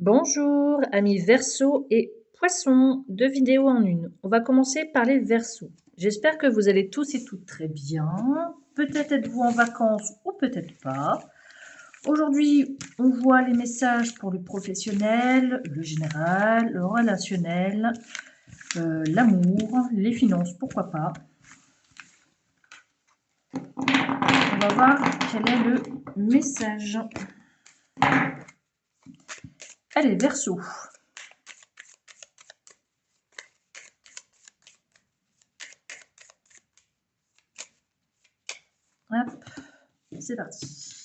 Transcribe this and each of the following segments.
Bonjour, amis Verseau et Poissons, 2 vidéos en une. On va commencer par les Verseaux. J'espère que vous allez tous et toutes très bien. Peut-être êtes-vous en vacances ou peut-être pas. Aujourd'hui, on voit les messages pour le professionnel, le général, le relationnel, l'amour, les finances, pourquoi pas. On va voir quel est le message. Allez, Verseau. Hop, c'est parti.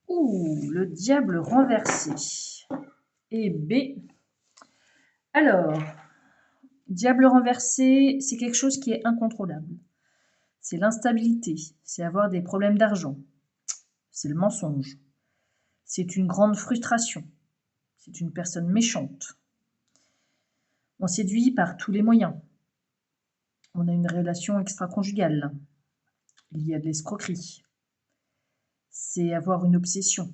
Ouh, le diable renversé. Et B. Alors, diable renversé, c'est quelque chose qui est incontrôlable. C'est l'instabilité, c'est avoir des problèmes d'argent, c'est le mensonge, c'est une grande frustration, c'est une personne méchante. On séduit par tous les moyens. On a une relation extra-conjugale. Il y a de l'escroquerie. C'est avoir une obsession.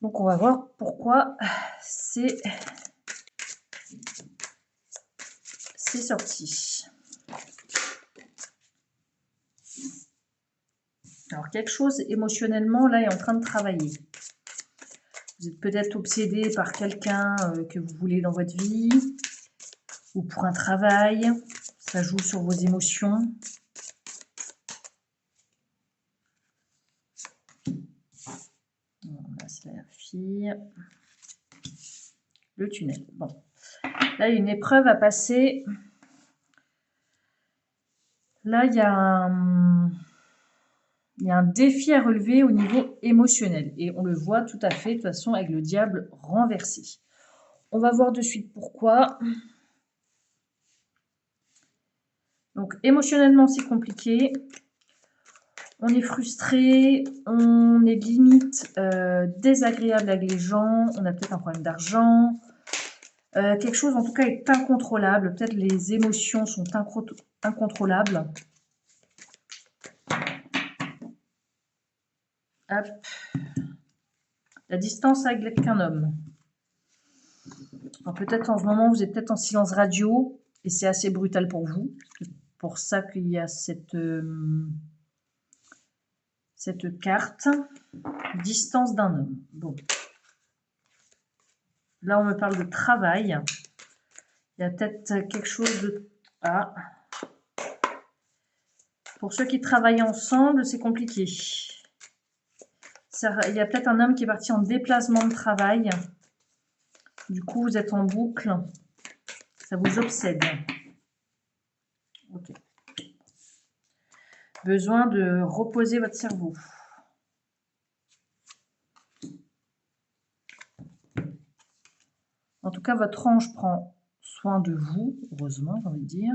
Donc on va voir pourquoi c'est sorti. Alors quelque chose émotionnellement là est en train de travailler. Vous êtes peut-être obsédé par quelqu'un que vous voulez dans votre vie ou pour un travail. Ça joue sur vos émotions. Là, c'est la fille. Le tunnel. Bon. Là, il y a une épreuve à passer. Là, il y a un défi à relever au niveau émotionnel. Et on le voit tout à fait, de toute façon, avec le diable renversé. On va voir de suite pourquoi. Donc, émotionnellement, c'est compliqué. On est frustré, on est limite désagréable avec les gens, on a peut-être un problème d'argent. Quelque chose, en tout cas, est incontrôlable. Peut-être les émotions sont incontrôlables. Hop. La distance avec un homme. Alors peut-être en ce moment, vous êtes peut-être en silence radio et c'est assez brutal pour vous. C'est pour ça qu'il y a cette carte. Distance d'un homme. Bon. Là, on me parle de travail. Il y a peut-être quelque chose de... Ah. Pour ceux qui travaillent ensemble, c'est compliqué. Il y a peut-être un homme qui est parti en déplacement de travail. Du coup, vous êtes en boucle. Ça vous obsède. Ok. Besoin de reposer votre cerveau. En tout cas, votre ange prend soin de vous, heureusement, j'ai envie de dire.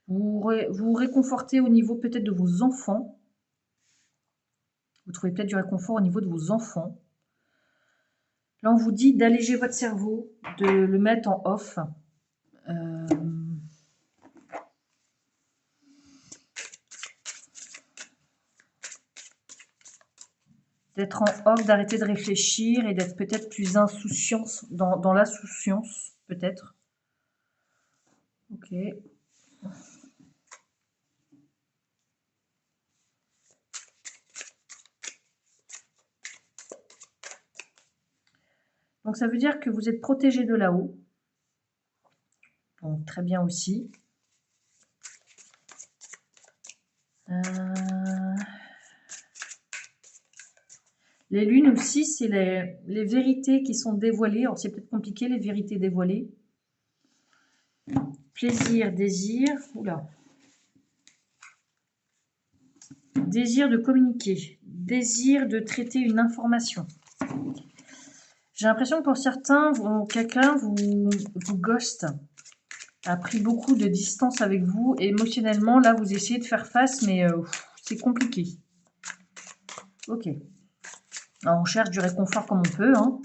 Vous vous réconfortez au niveau peut-être de vos enfants. Vous trouvez peut-être du réconfort au niveau de vos enfants. Là, on vous dit d'alléger votre cerveau, de le mettre en off. D'être en off, d'arrêter de réfléchir et d'être peut-être plus insouciance, dans l'insouciance, peut-être. Ok. Donc ça veut dire que vous êtes protégé de là-haut. Donc très bien aussi. Les lunes aussi, c'est les vérités qui sont dévoilées. Alors c'est peut-être compliqué, les vérités dévoilées. Plaisir, désir. Oula. Désir de communiquer. Désir de traiter une information. J'ai l'impression que pour certains, quelqu'un vous ghost, a pris beaucoup de distance avec vous. Et émotionnellement, là, vous essayez de faire face, mais c'est compliqué. Ok. Alors, on cherche du réconfort comme on peut. Hein.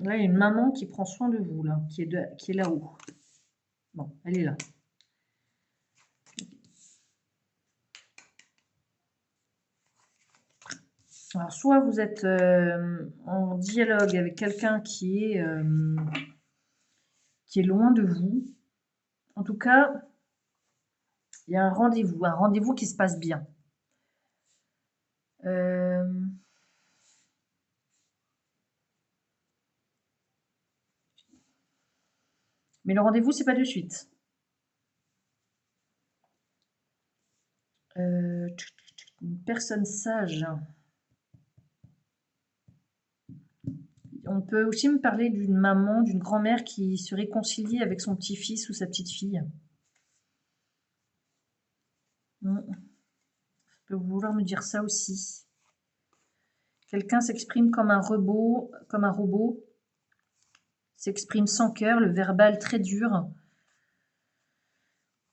Là, il y a une maman qui prend soin de vous, là, qui est là-haut. Bon, elle est là. Alors, soit vous êtes en dialogue avec quelqu'un qui est loin de vous. En tout cas, il y a un rendez-vous qui se passe bien. Mais le rendez-vous, c'est pas de suite. Une personne sage. On peut aussi me parler d'une maman, d'une grand-mère qui se réconcilie avec son petit-fils ou sa petite-fille. Ça peut vouloir me dire ça aussi. Quelqu'un s'exprime comme un robot, s'exprime sans cœur, le verbal très dur.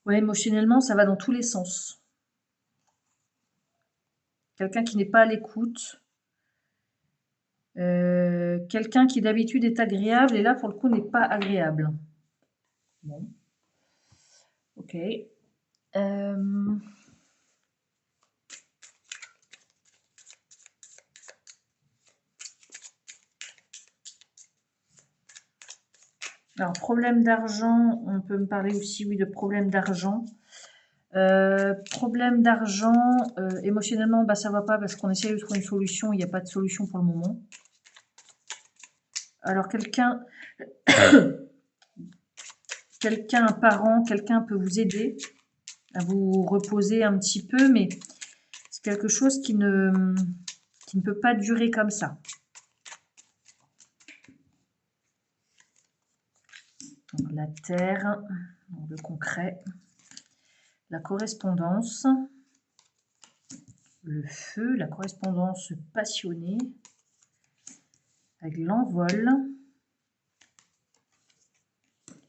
Ouais, émotionnellement, ça va dans tous les sens. Quelqu'un qui n'est pas à l'écoute. Quelqu'un qui d'habitude est agréable et là, pour le coup, n'est pas agréable. Bon. Ok. Alors, problème d'argent, on peut me parler aussi, oui, de problème d'argent. Problème d'argent, émotionnellement, bah, ça va pas parce qu'on essaie de trouver une solution, il n'y a pas de solution pour le moment. Alors, quelqu'un, un parent, quelqu'un peut vous aider à vous reposer un petit peu, mais c'est quelque chose qui ne peut pas durer comme ça. Donc, la terre, le concret, la correspondance, le feu, la correspondance passionnée, avec l'envol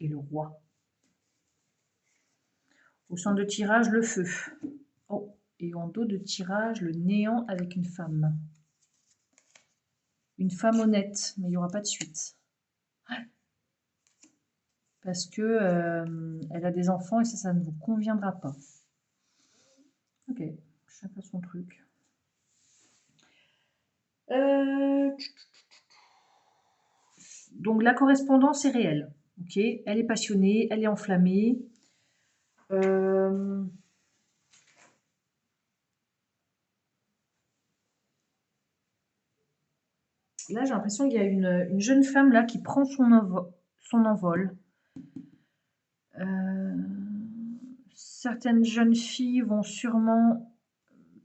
et le roi. Au centre de tirage, le feu. Oh, et en dos de tirage, le néant avec une femme. Une femme honnête, mais il n'y aura pas de suite. Parce que elle a des enfants et ça ne vous conviendra pas. Ok, chacun son truc. Donc la correspondance est réelle. Ok, elle est passionnée, elle est enflammée. Là, j'ai l'impression qu'il y a une jeune femme là qui prend son envol. Certaines jeunes filles vont sûrement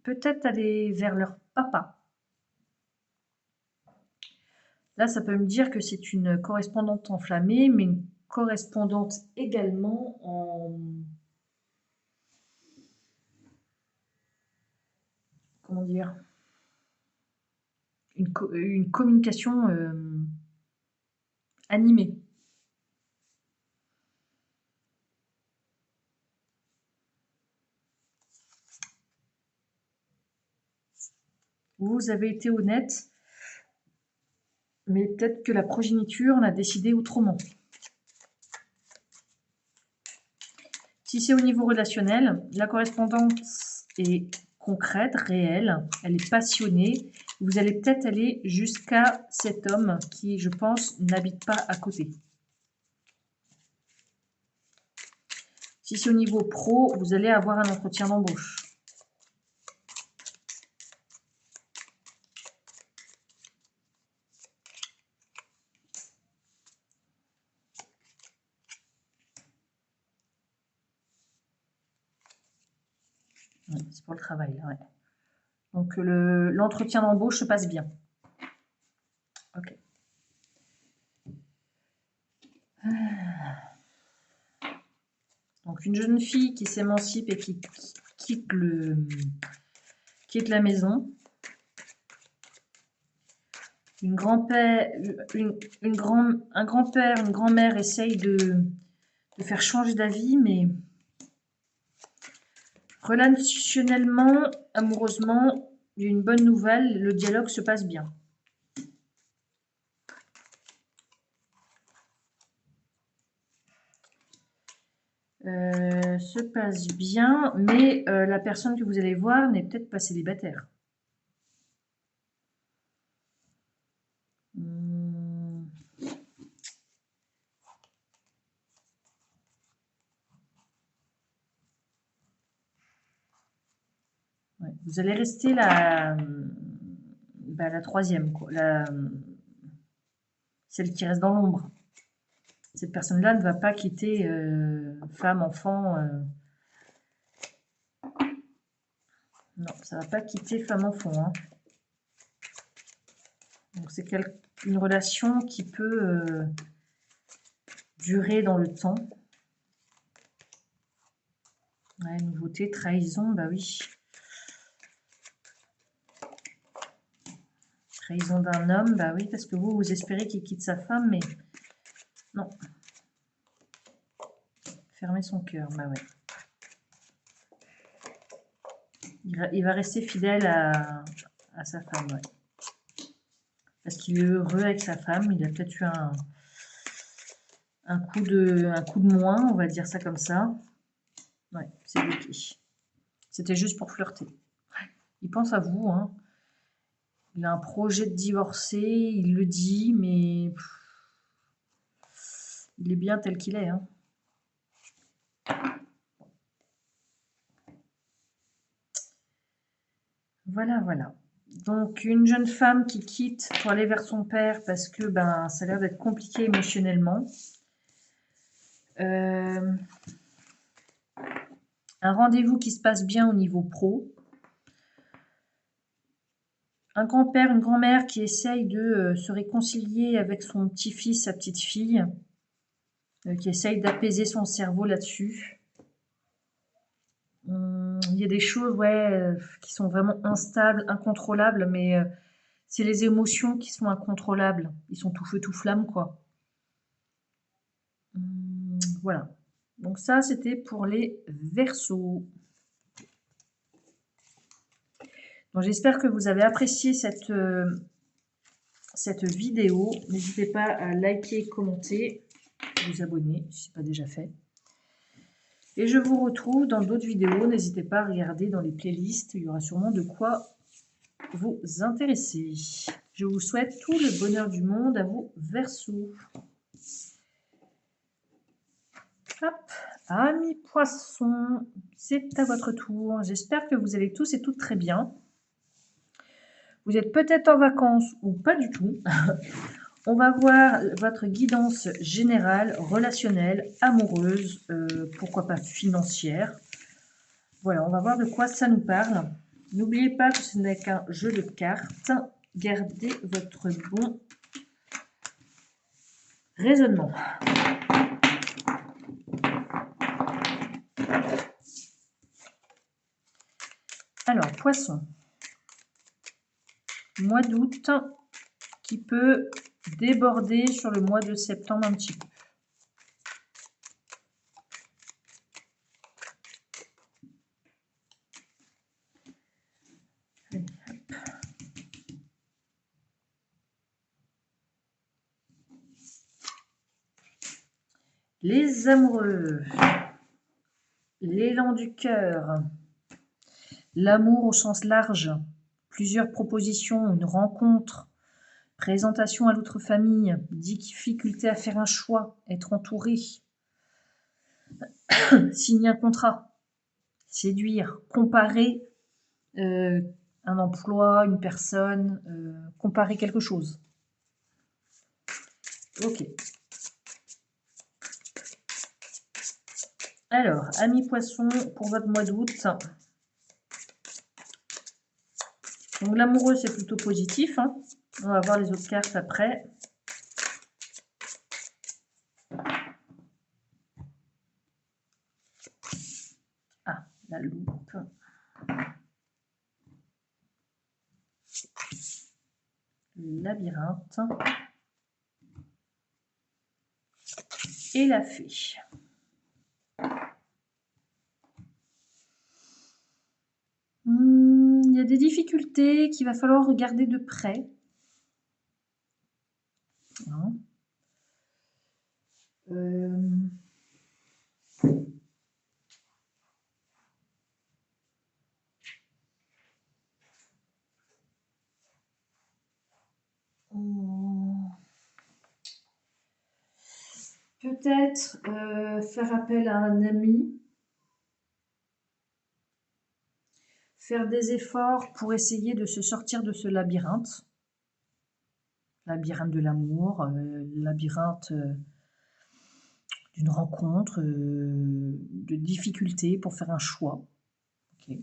peut-être aller vers leur papa. Là, ça peut me dire que c'est une correspondante enflammée, mais une correspondante également en... Comment dire? Une communication animée. Vous avez été honnête, mais peut-être que la progéniture l'a décidé autrement. Si c'est au niveau relationnel, la correspondance est concrète, réelle, elle est passionnée. Vous allez peut-être aller jusqu'à cet homme qui, je pense, n'habite pas à côté. Si c'est au niveau pro, vous allez avoir un entretien d'embauche. C'est pour le travail, là, ouais. Donc, l'entretien d'embauche se passe bien. Ok. Donc, une jeune fille qui s'émancipe et qui quitte la maison. Un grand-père, une grand-mère essaye de faire changer d'avis, mais relationnellement, amoureusement, il y a une bonne nouvelle, le dialogue se passe bien. se passe bien, mais la personne que vous allez voir n'est peut-être pas célibataire. Ouais, vous allez rester la troisième, quoi, celle qui reste dans l'ombre. Cette personne-là ne va pas quitter femme, enfant. Non, ça ne va pas quitter femme, enfant. Hein. Donc c'est une relation qui peut durer dans le temps. Ouais, nouveauté, trahison, bah oui. Trahison d'un homme, bah oui, parce que vous espérez qu'il quitte sa femme, mais non. Fermer son cœur, bah ouais. Il va rester fidèle à sa femme, ouais. Parce qu'il est heureux avec sa femme, il a peut-être eu un coup de moins, on va dire ça comme ça. Ouais, c'est bloqué. C'était juste pour flirter. Il pense à vous, hein. Il a un projet de divorcer, il le dit, mais il est bien tel qu'il est, hein. Voilà, voilà. Donc, une jeune femme qui quitte pour aller vers son père parce que ça a l'air d'être compliqué émotionnellement. Un rendez-vous qui se passe bien au niveau pro. Un grand-père, une grand-mère qui essaye de se réconcilier avec son petit-fils, sa petite-fille, qui essaye d'apaiser son cerveau là-dessus. Il y a des choses qui sont vraiment instables, incontrôlables, mais c'est les émotions qui sont incontrôlables. Ils sont tout feu, tout flamme, quoi. Voilà. Donc ça, c'était pour les Verseaux. Donc j'espère que vous avez apprécié cette vidéo. N'hésitez pas à liker, commenter, vous abonner si ce n'est pas déjà fait. Et je vous retrouve dans d'autres vidéos. N'hésitez pas à regarder dans les playlists. Il y aura sûrement de quoi vous intéresser. Je vous souhaite tout le bonheur du monde à vous, Verseaux. Hop, amis poissons, c'est à votre tour. J'espère que vous allez tous et toutes très bien. Vous êtes peut-être en vacances ou pas du tout. On va voir votre guidance générale, relationnelle, amoureuse, pourquoi pas financière. Voilà, on va voir de quoi ça nous parle. N'oubliez pas que ce n'est qu'un jeu de cartes. Gardez votre bon raisonnement. Alors, poisson. Mois d'août qui peut déborder sur le mois de septembre un petit peu. Les amoureux, l'élan du cœur, l'amour au sens large, plusieurs propositions, une rencontre, présentation à l'autre famille, difficulté à faire un choix, être entouré, signer un contrat, séduire, comparer un emploi, une personne, comparer quelque chose. Ok. Alors, amis poissons, pour votre mois d'août. Donc l'amoureux, c'est plutôt positif. Hein. On va voir les autres cartes après. Ah, la loupe. Labyrinthe. Et la fée. Il y a des difficultés qu'il va falloir regarder de près. peut-être faire appel à un ami, faire des efforts pour essayer de se sortir de ce labyrinthe. Labyrinthe de l'amour, labyrinthe d'une rencontre, de difficultés pour faire un choix. Okay.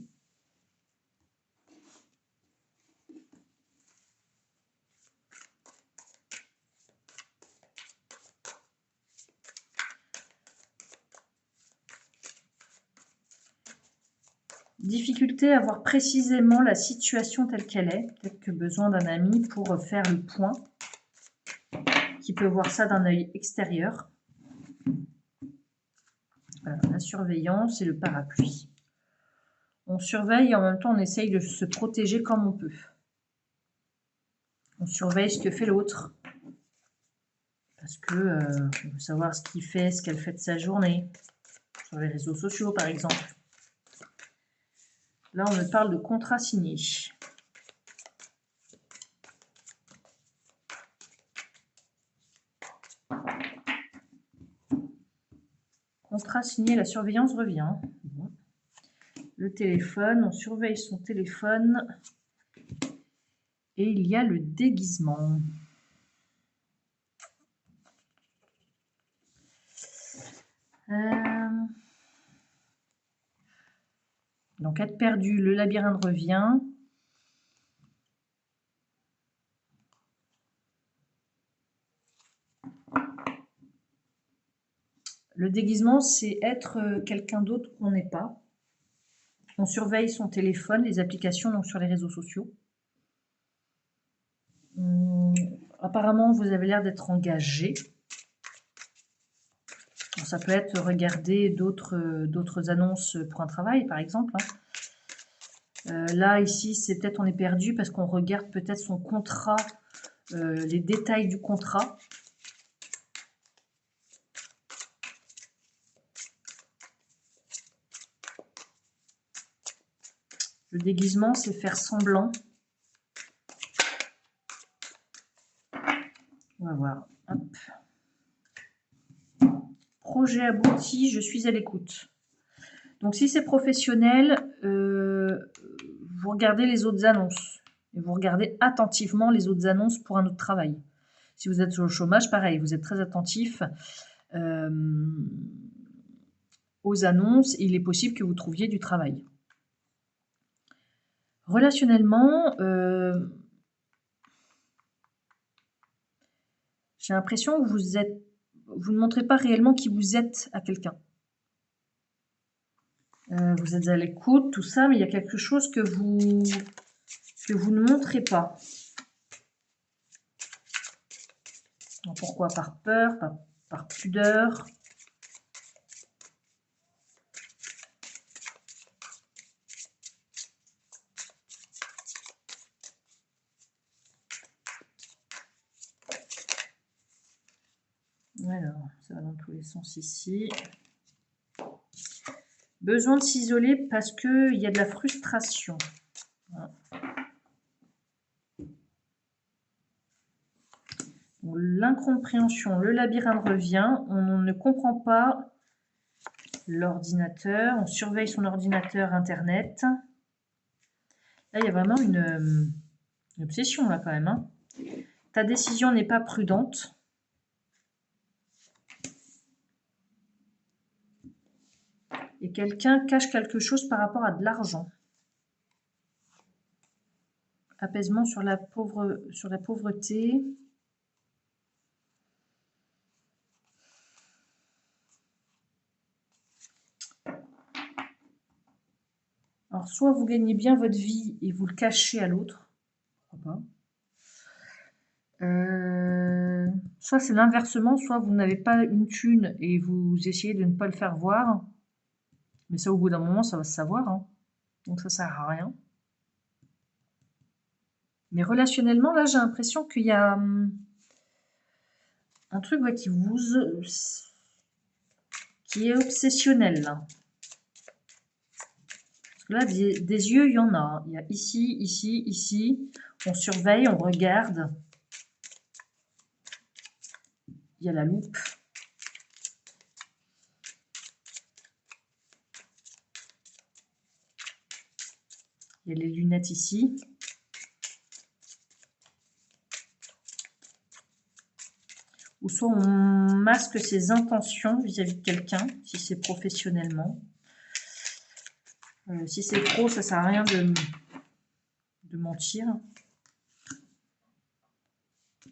Difficulté à voir précisément la situation telle qu'elle est. Peut-être que besoin d'un ami pour faire le point, qui peut voir ça d'un œil extérieur. Voilà, la surveillance et le parapluie. On surveille et en même temps on essaye de se protéger comme on peut. On surveille ce que fait l'autre. Parce que on veut savoir ce qu'il fait, ce qu'elle fait de sa journée. Sur les réseaux sociaux par exemple. Là, on me parle de contrat signé. Contrat signé, la surveillance revient. Bon. Le téléphone, on surveille son téléphone. Et il y a le déguisement. Donc, être perdu, le labyrinthe revient. Le déguisement, c'est être quelqu'un d'autre qu'on n'est pas. On surveille son téléphone, les applications donc sur les réseaux sociaux. Apparemment, vous avez l'air d'être engagé. Bon, ça peut être regarder d'autres annonces pour un travail, par exemple. Là, ici, c'est peut-être on est perdu parce qu'on regarde peut-être son contrat, les détails du contrat. Le déguisement, c'est faire semblant. On va voir. Hop. Projet abouti, je suis à l'écoute. Donc, si c'est professionnel, vous regardez les autres annonces. Et vous regardez attentivement les autres annonces pour un autre travail. Si vous êtes au chômage, pareil, vous êtes très attentif aux annonces. Et il est possible que vous trouviez du travail. Relationnellement, j'ai l'impression que vous ne montrez pas réellement qui vous êtes à quelqu'un. Vous êtes à l'écoute, tout ça, mais il y a quelque chose que vous ne montrez pas. Donc, pourquoi? Par peur, par pudeur. Alors, ça va dans tous les sens ici. Besoin de s'isoler parce qu'il y a de la frustration. Voilà. L'incompréhension, le labyrinthe revient. On ne comprend pas l'ordinateur. On surveille son ordinateur Internet. Là, il y a vraiment une obsession, là, quand même. Hein. Ta décision n'est pas prudente. Et quelqu'un cache quelque chose par rapport à de l'argent. Apaisement sur la pauvreté. Alors, soit vous gagnez bien votre vie et vous le cachez à l'autre. Pourquoi pas. Soit c'est l'inversement, soit vous n'avez pas une thune et vous essayez de ne pas le faire voir. Mais ça, au bout d'un moment, ça va se savoir. Hein. Donc, ça sert à rien. Mais relationnellement, là, j'ai l'impression qu'il y a un truc qui est obsessionnel. Là. Parce que là, des yeux, il y en a. Il y a ici, ici, ici. On surveille, on regarde. Il y a la loupe. Il y a les lunettes ici. Ou soit on masque ses intentions vis-à-vis de quelqu'un, si c'est professionnellement. Si c'est pro, ça sert à rien de mentir.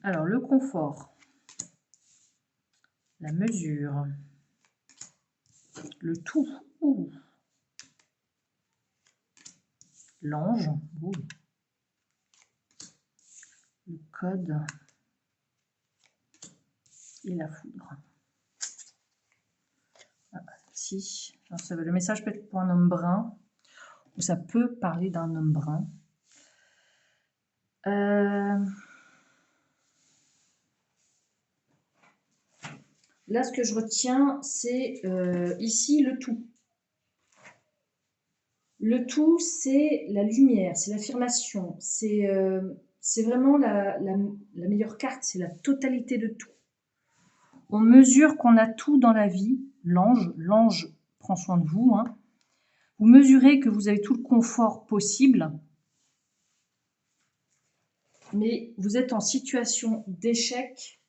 Alors, le confort, la mesure, le tout, l'ange, le code et la foudre. Ah, si, alors le message peut être pour un homme brun, ou ça peut parler d'un homme brun. Là, ce que je retiens, c'est ici le tout. Le tout, c'est la lumière, c'est l'affirmation, c'est vraiment la meilleure carte, c'est la totalité de tout. On mesure qu'on a tout dans la vie. L'ange prend soin de vous. Hein. Vous mesurez que vous avez tout le confort possible, mais vous êtes en situation d'échec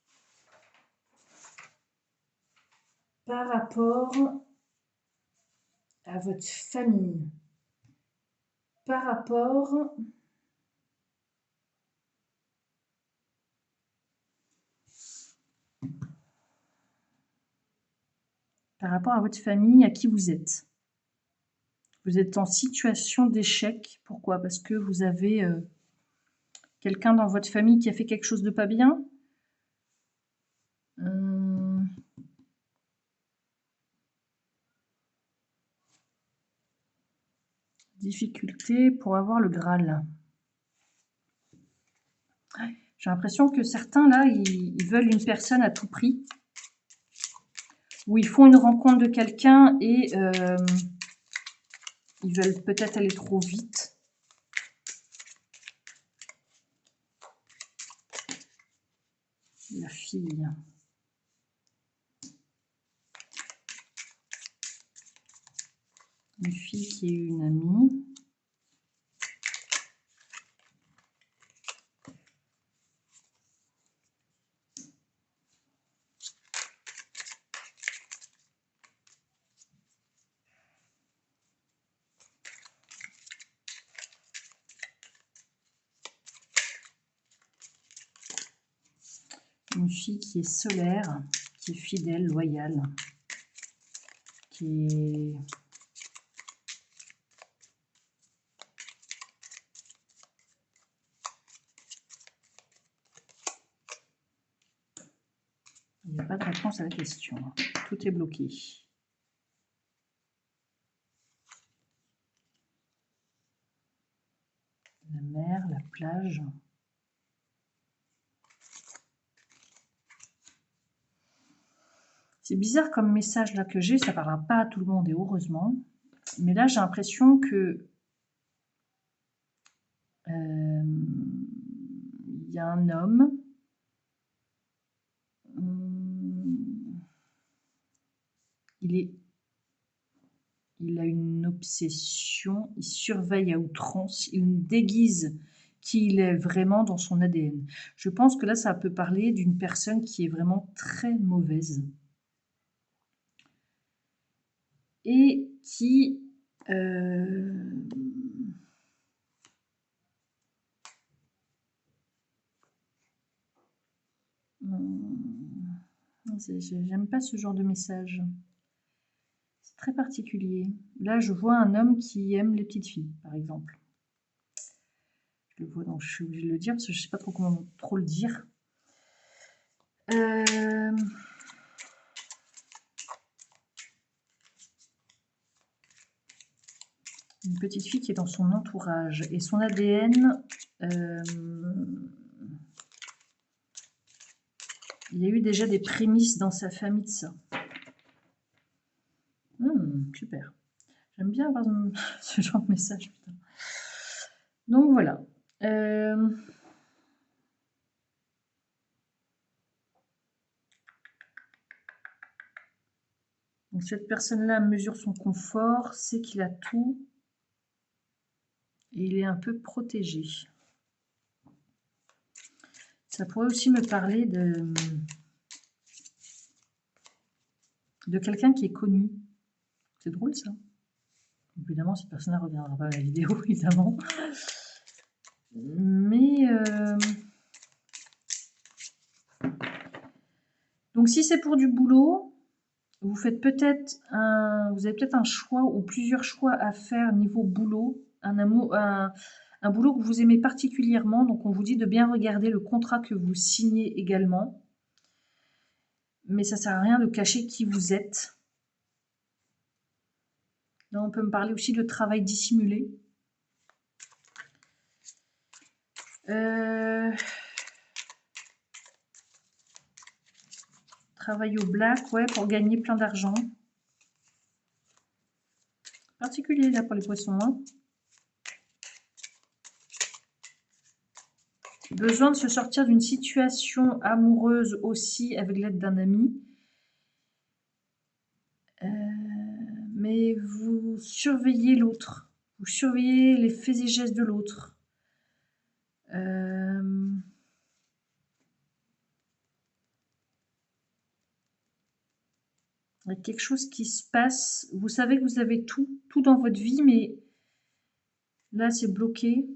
par rapport à votre famille, par rapport à votre famille, à qui vous êtes. Vous êtes en situation d'échec. Pourquoi? Parce que vous avez quelqu'un dans votre famille qui a fait quelque chose de pas bien. Difficulté pour avoir le Graal. J'ai l'impression que certains, là, ils veulent une personne à tout prix. Ou ils font une rencontre de quelqu'un et ils veulent peut-être aller trop vite. La fille. Une fille qui est une amie. Une fille qui est solaire, qui est fidèle, loyale, qui est... Il n'y a pas de réponse à la question. Tout est bloqué. La mer, la plage. C'est bizarre comme message là que j'ai, ça ne parlera pas à tout le monde et heureusement. Mais là, j'ai l'impression que il y a un homme. Il a une obsession, il surveille à outrance, il déguise qui il est vraiment dans son ADN. Je pense que là, ça peut parler d'une personne qui est vraiment très mauvaise. Et qui... J'aime pas ce genre de message. C'est très particulier. Là, je vois un homme qui aime les petites filles, par exemple. Je le vois, donc je suis obligée de le dire parce que je ne sais pas trop comment trop le dire. Une petite fille qui est dans son entourage et son ADN. Il y a eu déjà des prémices dans sa famille de ça. Super. J'aime bien avoir ce genre de message. Putain. Donc voilà. Donc cette personne-là mesure son confort, sait qu'il a tout. Et il est un peu protégé. Ça pourrait aussi me parler de quelqu'un qui est connu. C'est drôle ça. Évidemment, cette personne ne reviendra pas à la vidéo, évidemment. Mais... Donc si c'est pour du boulot, vous avez peut-être un choix ou plusieurs choix à faire niveau boulot. Un boulot que vous aimez particulièrement. Donc on vous dit de bien regarder le contrat que vous signez également. Mais ça ne sert à rien de cacher qui vous êtes. Là, on peut me parler aussi de travail dissimulé. Travail au black, ouais, pour gagner plein d'argent. Particulier là pour les poissons. Hein. Besoin de se sortir d'une situation amoureuse aussi avec l'aide d'un ami. Mais vous surveillez l'autre. Vous surveillez les faits et gestes de l'autre. Il y a quelque chose qui se passe. Vous savez que vous avez tout dans votre vie, mais là, c'est bloqué.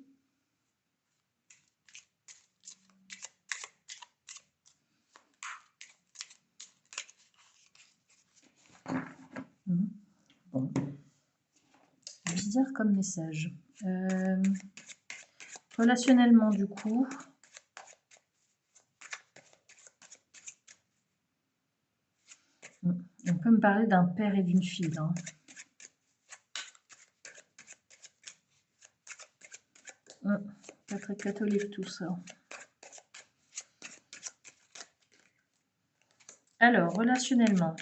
Bon. Bizarre comme message. Relationnellement, du coup. On peut me parler d'un père et d'une fille. Hein. Pas très catholique tout ça. Alors, relationnellement.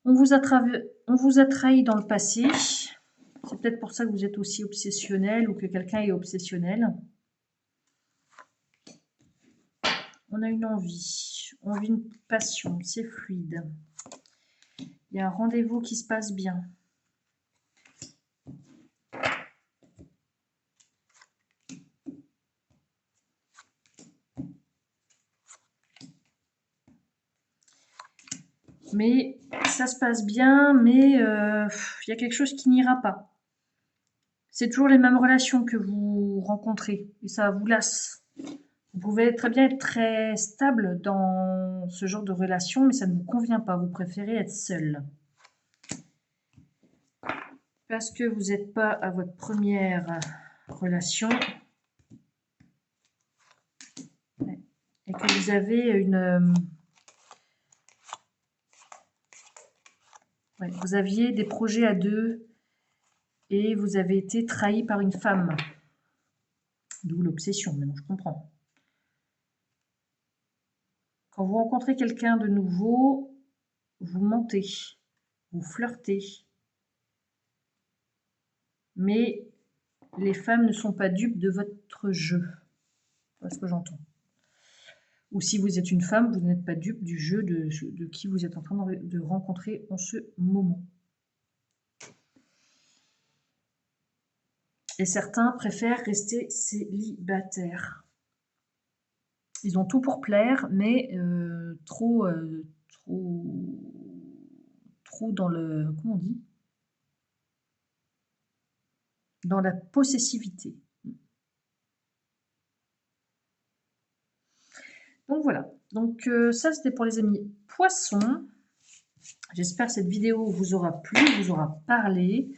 On vous a trahi dans le passé. C'est peut-être pour ça que vous êtes aussi obsessionnel ou que quelqu'un est obsessionnel. On a une envie, une passion, c'est fluide. Il y a un rendez-vous qui se passe bien. Mais ça se passe bien, mais il y a quelque chose qui n'ira pas. C'est toujours les mêmes relations que vous rencontrez et ça vous lasse. Vous pouvez très bien être très stable dans ce genre de relation, mais ça ne vous convient pas. Vous préférez être seul. Parce que vous n'êtes pas à votre première relation. Et que vous avez vous aviez des projets à deux et vous avez été trahi par une femme. D'où l'obsession, maintenant je comprends. Quand vous rencontrez quelqu'un de nouveau, vous mentez, vous flirtez. Mais les femmes ne sont pas dupes de votre jeu. C'est ce que j'entends. Ou si vous êtes une femme, vous n'êtes pas dupe du jeu de qui vous êtes en train de rencontrer en ce moment. Et certains préfèrent rester célibataires. Ils ont tout pour plaire, mais trop dans le... Comment on dit ? Dans la possessivité. Donc voilà. Donc ça, c'était pour les amis poissons. J'espère que cette vidéo vous aura plu, vous aura parlé.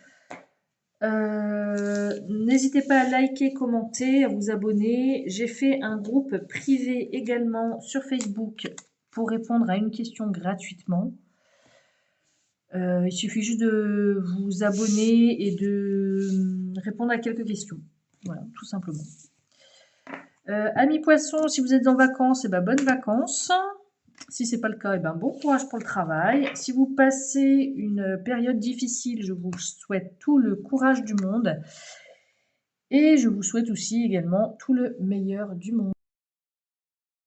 N'hésitez pas à liker, commenter, à vous abonner. J'ai fait un groupe privé également sur Facebook pour répondre à une question gratuitement. Il suffit juste de vous abonner et de répondre à quelques questions. Voilà, tout simplement. Amis poissons, si vous êtes en vacances, eh ben, bonnes vacances. Si ce n'est pas le cas, eh ben, bon courage pour le travail. Si vous passez une période difficile, je vous souhaite tout le courage du monde. Et je vous souhaite aussi également tout le meilleur du monde.